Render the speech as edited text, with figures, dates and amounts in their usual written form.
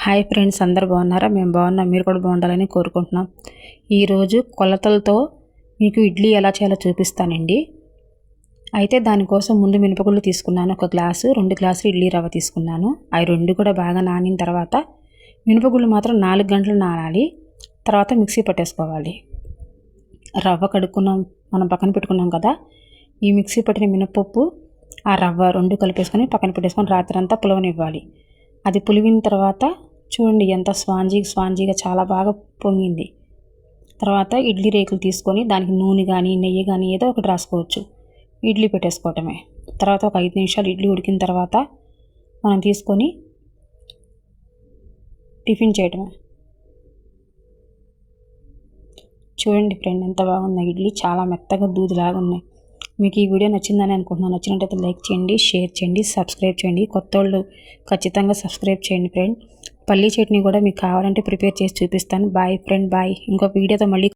Hi friends, అందరు బాగున్నారా? మేము బాగున్నాం, మీరు కూడా బాగుండాలని కోరుకుంటున్నాం. ఈరోజు కొలతలతో మీకు ఇడ్లీ ఎలా చేయాలో చూపిస్తానండి. అయితే దానికోసం ముందు మినపగుళ్ళు తీసుకున్నాను, 1 గ్లాసు, 2 గ్లాసులు ఇడ్లీ రవ్వ తీసుకున్నాను. అవి 2 కూడా బాగా నానిన తర్వాత మినపగుళ్ళు మాత్రం 4 గంటలు నానాలి. తర్వాత మిక్సీ పట్టేసుకోవాలి. రవ్వ కడుక్కున్నాం, మనం పక్కన పెట్టుకున్నాం కదా, ఈ మిక్సీ పట్టిన మినపప్పు ఆ రవ్వ 2 కలిపేసుకొని పక్కన పెట్టేసుకొని రాత్రంతా పులవనివ్వాలి. అది పులివిన తర్వాత చూడండి ఎంత స్పాంజీగా చాలా బాగా పొంగింది. తర్వాత ఇడ్లీ రేకులు తీసుకొని దానికి నూనె కానీ నెయ్యి కానీ ఏదో ఒకటి రాసుకోవచ్చు, ఇడ్లీ పెట్టేసుకోవటమే. తర్వాత ఒక 5 నిమిషాలు ఇడ్లీ ఉడికిన తర్వాత మనం తీసుకొని టిఫిన్ చేయటమే. చూడండి ఫ్రెండ్, ఎంత బాగున్నాయి ఇడ్లీ, చాలా మెత్తగా దూదిలాగా ఉన్నాయి. మీకు ఈ వీడియో నచ్చిందని అనుకుంటున్నాను. నచ్చినట్టయితే లైక్ చేయండి, షేర్ చేయండి, సబ్స్క్రైబ్ చేయండి. కొత్త వాళ్ళు ఖచ్చితంగా సబ్స్క్రైబ్ చేయండి ఫ్రెండ్. పల్లీ చట్నీ కూడా మీకు కావాలంటే ప్రిపేర్ చేసి చూపిస్తాను. Bye friend, bye. ఇంకో వీడియోతో మళ్ళీ